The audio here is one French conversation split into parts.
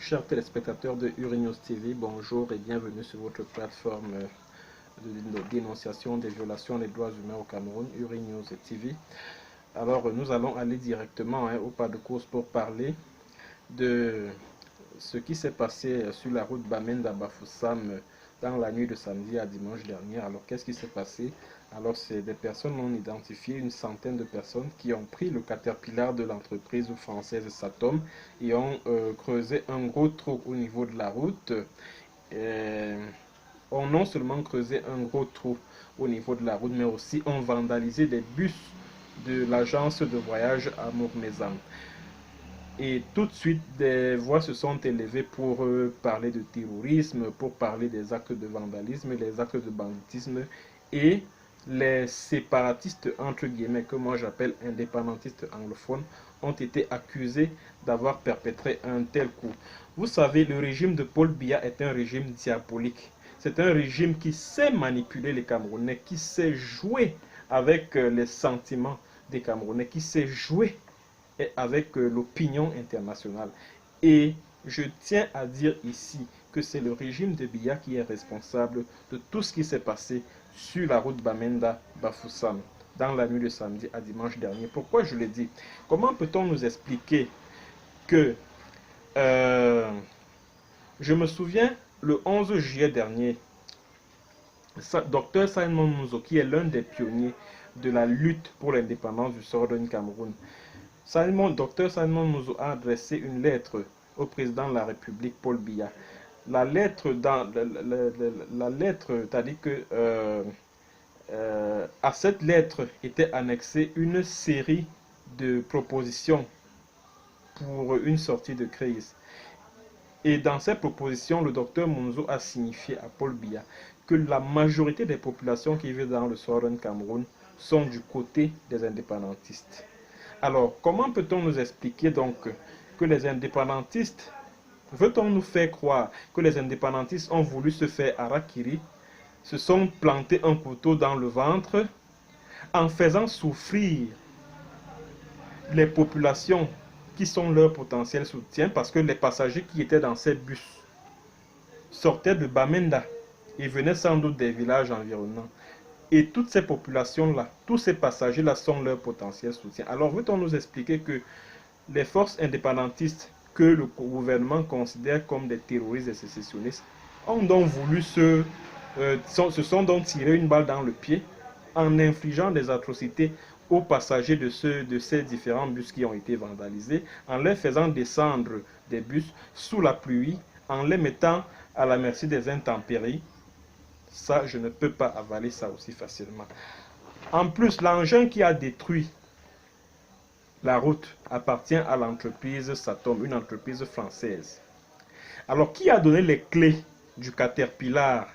Chers téléspectateurs de Urinews TV, bonjour et bienvenue sur votre plateforme de dénonciation des violations des droits humains au Cameroun, Urinews TV. Alors, nous allons aller directement au pas de course pour parler de ce qui s'est passé sur la route Bamenda-Bafoussam dans la nuit de samedi à dimanche dernier. Alors, qu'est-ce qui s'est passé? Alors, c'est des personnes non identifiées, une centaine de personnes qui ont pris le caterpillar de l'entreprise française Satom et ont creusé un gros trou au niveau de la route. Ont non seulement creusé un gros trou au niveau de la route, mais aussi ont vandalisé des bus de l'agence de voyage Amour Maison. Et tout de suite, des voix se sont élevées pour parler de terrorisme, pour parler des actes de vandalisme, les actes de banditisme, et les séparatistes, entre guillemets, que moi j'appelle indépendantistes anglophones, ont été accusés d'avoir perpétré un tel coup. Vous savez, le régime de Paul Biya est un régime diabolique. C'est un régime qui sait manipuler les Camerounais, qui sait jouer avec les sentiments des Camerounais, qui sait jouer avec l'opinion internationale. Et je tiens à dire ici que c'est le régime de Biya qui est responsable de tout ce qui s'est passé sur la route Bamenda-Bafoussam dans la nuit de samedi à dimanche dernier. Pourquoi je le dis? Comment peut-on nous expliquer que je me souviens le 11 juillet dernier, Dr Simon Mouzo, qui est l'un des pionniers de la lutte pour l'indépendance du Southern Cameroun, Dr Simon Mouzo a adressé une lettre au président de la République, Paul Biya. La lettre, c'est-à-dire que à cette lettre était annexée une série de propositions pour une sortie de crise. Et dans ces propositions, le docteur Mouzo a signifié à Paul Biya que la majorité des populations qui vivent dans le Southern Cameroun sont du côté des indépendantistes. Alors, comment peut-on nous expliquer donc que les indépendantistes, veut-on nous faire croire que les indépendantistes ont voulu se faire harakiri, se sont plantés un couteau dans le ventre en faisant souffrir les populations qui sont leur potentiel soutien, parce que les passagers qui étaient dans ces bus sortaient de Bamenda et venaient sans doute des villages environnants. Et toutes ces populations-là, tous ces passagers-là sont leur potentiel soutien. Alors, veut-on nous expliquer que les forces indépendantistes que le gouvernement considère comme des terroristes et sécessionnistes ont donc voulu se sont donc tiré une balle dans le pied en infligeant des atrocités aux passagers de ces différents bus qui ont été vandalisés, en les faisant descendre des bus sous la pluie, en les mettant à la merci des intempéries. Ça, je ne peux pas avaler ça aussi facilement. En plus, l'engin qui a détruit la route appartient à l'entreprise Satom, une entreprise française. Alors, qui a donné les clés du Caterpillar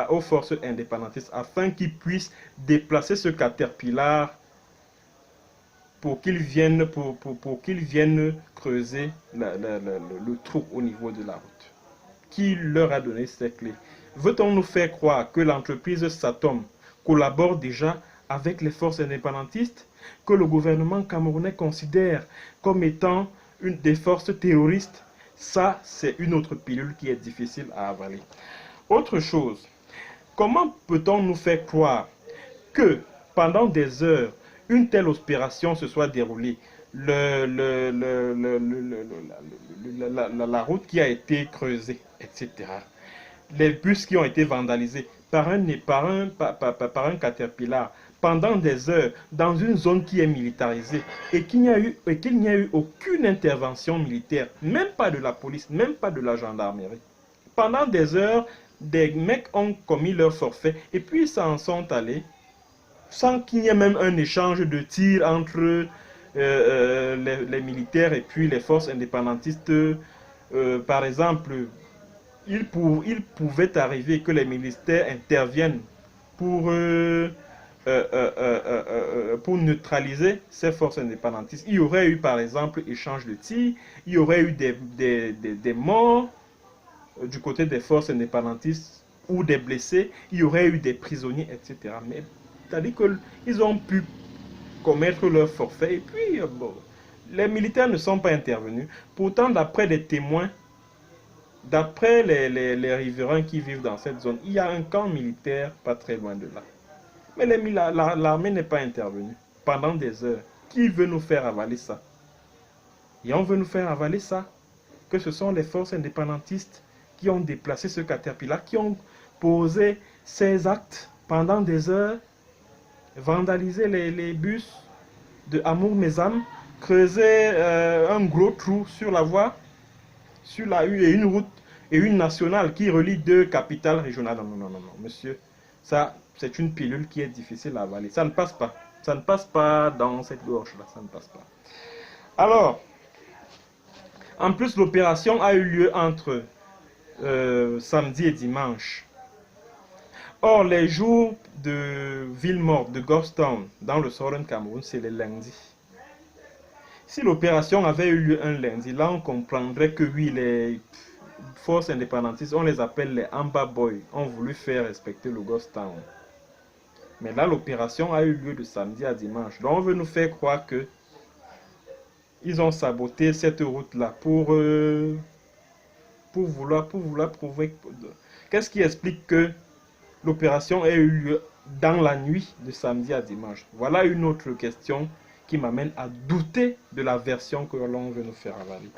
aux forces indépendantistes afin qu'ils puissent déplacer ce Caterpillar pour qu'ils viennent, creuser le trou au niveau de la route? Qui leur a donné ces clés? Veut-on nous faire croire que l'entreprise Satom collabore déjà avec les forces indépendantistes, que le gouvernement camerounais considère comme étant des forces terroristes? Ça, c'est une autre pilule qui est difficile à avaler. Autre chose, comment peut-on nous faire croire que pendant des heures, une telle opération se soit déroulée, la route qui a été creusée, etc. Les bus qui ont été vandalisés par un caterpillar pendant des heures dans une zone qui est militarisée et qu'il n'y a eu aucune intervention militaire, même pas de la police, même pas de la gendarmerie. Pendant des heures, des mecs ont commis leur forfait et puis ils s'en sont allés sans qu'il y ait même un échange de tirs entre les militaires et puis les forces indépendantistes. Par exemple, il pouvait arriver que les militaires interviennent pour neutraliser ces forces indépendantistes. Il y aurait eu par exemple échange de tirs, il y aurait eu des morts du côté des forces indépendantistes ou des blessés, il y aurait eu des prisonniers, etc. Mais c'est-à-dire qu'ils ont pu commettre leur forfait et puis bon, Les militaires ne sont pas intervenus. Pourtant, d'après des témoins, d'après les riverains qui vivent dans cette zone, il y a un camp militaire pas très loin de là. Mais l'armée n'est pas intervenue pendant des heures. Qui veut nous faire avaler ça? Et on veut nous faire avaler ça. Que ce sont les forces indépendantistes qui ont déplacé ce caterpillar, qui ont posé ces actes pendant des heures, vandalisé les bus de Amour Mesam, creuser un gros trou sur la voie, sur la U et une route et une nationale qui relie deux capitales régionales. Non, non, non, non, monsieur. Ça, c'est une pilule qui est difficile à avaler. Ça ne passe pas. Ça ne passe pas dans cette gorge-là. Ça ne passe pas. Alors, en plus, l'opération a eu lieu entre samedi et dimanche. Or, les jours de ville morte, de Ghost Town, dans le Southern Cameroun, c'est les lundis. Si l'opération avait eu lieu un lundi, là on comprendrait que oui, les forces indépendantistes, on les appelle les Amba Boys, ont voulu faire respecter le Ghost Town. Mais là, l'opération a eu lieu de samedi à dimanche. Donc on veut nous faire croire que ils ont saboté cette route-là pour vouloir prouver. Qu'est-ce qui explique que l'opération ait eu lieu dans la nuit de samedi à dimanche? Voilà une autre question qui m'amène à douter de la version que l'on veut nous faire avaler.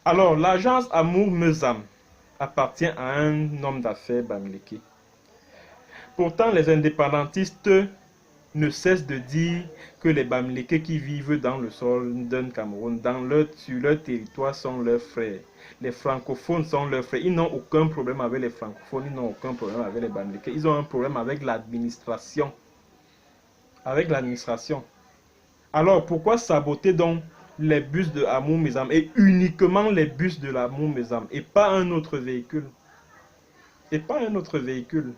Alors, l'agence Amour Mesam appartient à un homme d'affaires bamileke. Pourtant, les indépendantistes ne cessent de dire que les Bamileke qui vivent dans le sol d'un Cameroun, sur leur territoire, sont leurs frères. Les francophones sont leurs frères. Ils n'ont aucun problème avec les francophones, ils n'ont aucun problème avec les Bamileke. Ils ont un problème avec l'administration. Avec l'administration. Alors, pourquoi saboter donc les bus de Amour Mesam et uniquement les bus de l'Amour Mesam et pas un autre véhicule? Et pas un autre véhicule.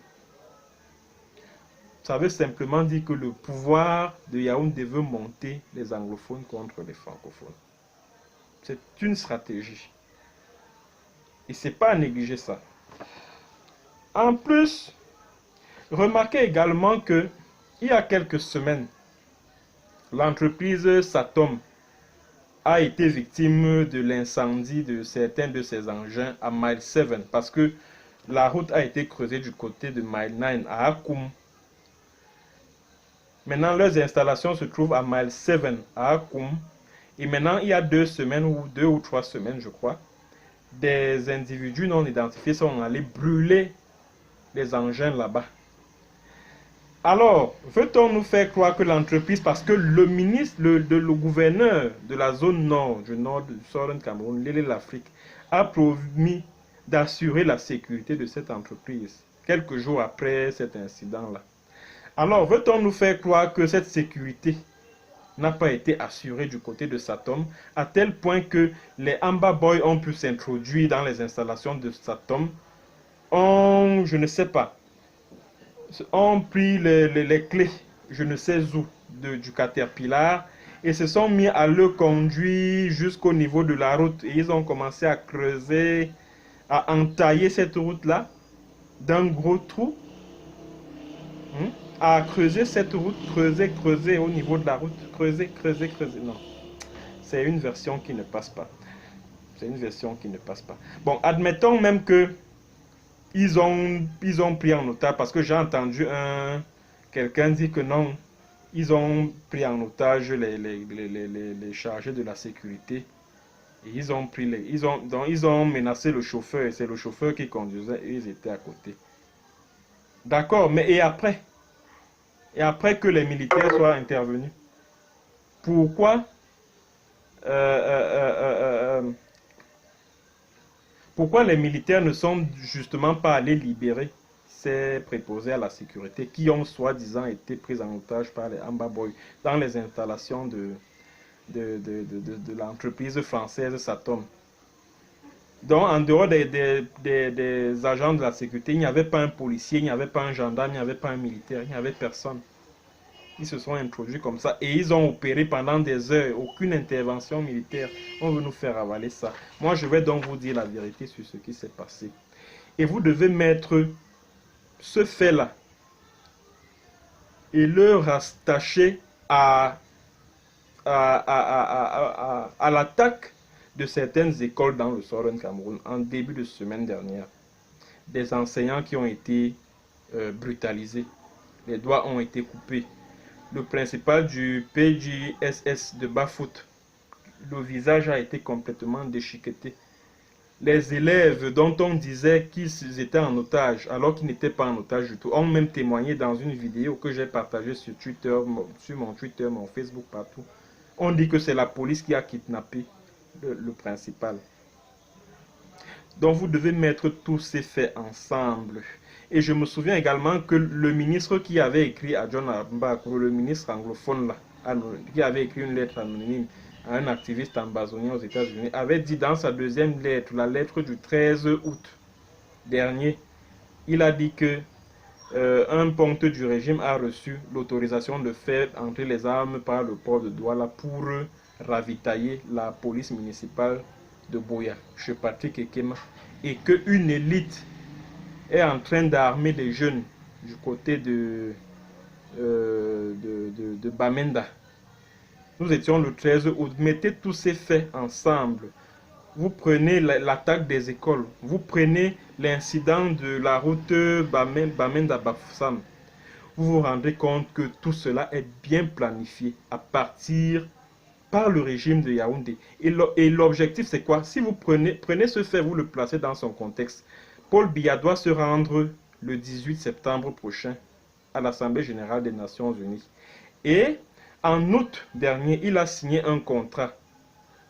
Ça veut simplement dire que le pouvoir de Yaoundé veut monter les anglophones contre les francophones. C'est une stratégie. Et ce n'est pas à négliger ça. En plus, remarquez également que il y a quelques semaines, l'entreprise Satom a été victime de l'incendie de certains de ses engins à Mile 7 parce que la route a été creusée du côté de Mile 9 à Akoum. Maintenant, leurs installations se trouvent à Mile 7 à Akoum. Et maintenant, il y a 2 semaines ou 2 ou 3 semaines, je crois, des individus non identifiés sont allés brûler les engins là-bas. Alors, veut-on nous faire croire que l'entreprise, parce que le ministre, le gouverneur de la zone nord, du Southern Cameroun, Lélé l'Afrique, a promis d'assurer la sécurité de cette entreprise, quelques jours après cet incident-là. Alors, veut-on nous faire croire que cette sécurité n'a pas été assurée du côté de Satom, à tel point que les Amba Boys ont pu s'introduire dans les installations de Satom, je ne sais pas, ont pris les clés, je ne sais où, du Caterpillar, et se sont mis à le conduire jusqu'au niveau de la route. Et ils ont commencé à creuser, à entailler cette route-là d'un gros trou. À creuser cette route, creuser au niveau de la route, creuser. Non, c'est une version qui ne passe pas. C'est une version qui ne passe pas. Bon, admettons même que ils ont pris en otage, parce que j'ai entendu quelqu'un dire que non, ils ont pris en otage les chargés de la sécurité. Et ils ont menacé le chauffeur, et c'est le chauffeur qui conduisait, et ils étaient à côté. D'accord, mais et après? Et après que les militaires soient intervenus, pourquoi les militaires ne sont justement pas allés libérer ces préposés à la sécurité qui ont soi-disant été pris en otage par les Amba Boys dans les installations de l'entreprise française Satom? Donc, en dehors des agents de la sécurité, il n'y avait pas un policier, il n'y avait pas un gendarme, il n'y avait pas un militaire, il n'y avait personne. Ils se sont introduits comme ça et ils ont opéré pendant des heures, aucune intervention militaire. On veut nous faire avaler ça. Moi, je vais donc vous dire la vérité sur ce qui s'est passé. Et vous devez mettre ce fait-là et le rattacher à à l'attaque de certaines écoles dans le Southern Cameroun en début de semaine dernière. Des enseignants qui ont été brutalisés. Les doigts ont été coupés. Le principal du PJSS de Bafut, le visage a été complètement déchiqueté. Les élèves dont on disait qu'ils étaient en otage, alors qu'ils n'étaient pas en otage du tout, ont même témoigné dans une vidéo que j'ai partagée sur Twitter, sur mon Twitter, mon Facebook, partout. On dit que c'est la police qui a kidnappé le principal. Donc vous devez mettre tous ces faits ensemble. Et je me souviens également que le ministre qui avait écrit à John Mbakuro, le ministre anglophone là, qui avait écrit une lettre anonyme à un activiste ambazonien aux États-Unis, avait dit dans sa deuxième lettre, la lettre du 13 août dernier, il a dit que un ponte du régime a reçu l'autorisation de faire entrer les armes par le port de Douala pour ravitailler la police municipale de Boya, chez Patrick Ekema, et qu'une élite est en train d'armer les jeunes du côté de Bamenda. Nous étions le 13 août. Mettez tous ces faits ensemble. Vous prenez l'attaque des écoles. Vous prenez l'incident de la route Bamenda-Bafoussam. Vous vous rendez compte que tout cela est bien planifié à partir par le régime de Yaoundé. Et l'objectif, c'est quoi? Si vous prenez ce fait, vous le placez dans son contexte. Paul Biya doit se rendre le 18 septembre prochain à l'Assemblée générale des Nations Unies. Et en août dernier, il a signé un contrat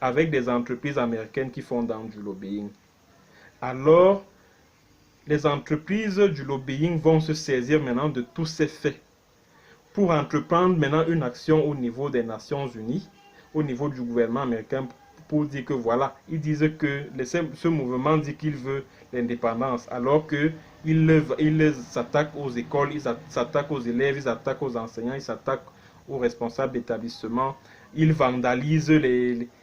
avec des entreprises américaines qui font dans du lobbying. Alors, les entreprises du lobbying vont se saisir maintenant de tous ces faits pour entreprendre maintenant une action au niveau des Nations Unies, au niveau du gouvernement américain, pour dire que voilà, ils disent que ce mouvement dit qu'il veut l'indépendance, alors qu'ils s'attaquent aux écoles, ils s'attaquent aux élèves, ils s'attaquent aux enseignants, ils s'attaquent aux responsables d'établissement, ils vandalisent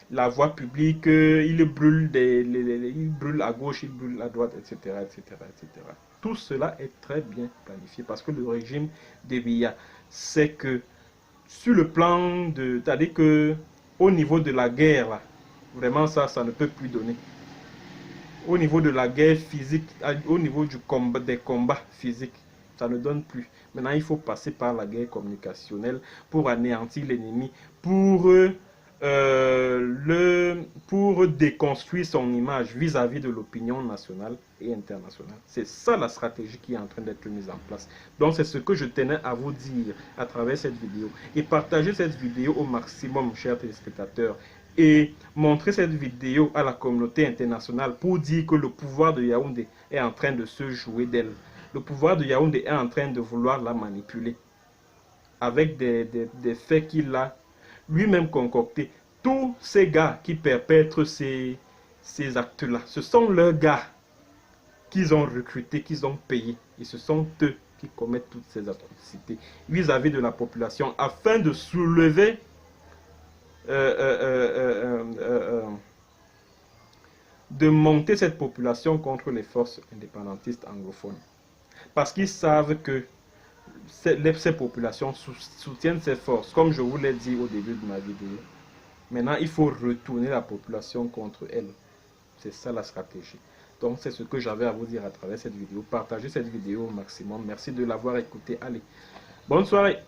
la voie publique, ils brûlent à gauche, ils brûlent à droite, etc., etc., etc. Tout cela est très bien planifié parce que le régime de Biya, c'est que sur le plan de... C'est-à-dire que au niveau de la guerre, là, vraiment ça ne peut plus donner. Au niveau de la guerre physique, au niveau des combats physiques, ça ne donne plus. Maintenant, il faut passer par la guerre communicationnelle pour anéantir l'ennemi, pour déconstruire son image vis-à-vis de l'opinion nationale et internationale. C'est ça la stratégie qui est en train d'être mise en place. Donc c'est ce que je tenais à vous dire à travers cette vidéo. Et partagez cette vidéo au maximum, chers téléspectateurs. Et montrer cette vidéo à la communauté internationale pour dire que le pouvoir de Yaoundé est en train de se jouer d'elle. Le pouvoir de Yaoundé est en train de vouloir la manipuler avec des faits qu'il a lui-même concoctés. Tous ces gars qui perpètrent ces actes-là, ce sont leurs gars qu'ils ont recrutés, qu'ils ont payés. Et ce sont eux qui commettent toutes ces atrocités vis-à-vis de la population afin de soulever de monter cette population contre les forces indépendantistes anglophones. Parce qu'ils savent que ces populations soutiennent ces forces, comme je vous l'ai dit au début de ma vidéo. Maintenant, il faut retourner la population contre elle. C'est ça la stratégie. Donc, c'est ce que j'avais à vous dire à travers cette vidéo. Partagez cette vidéo au maximum. Merci de l'avoir écoutée. Allez, bonne soirée.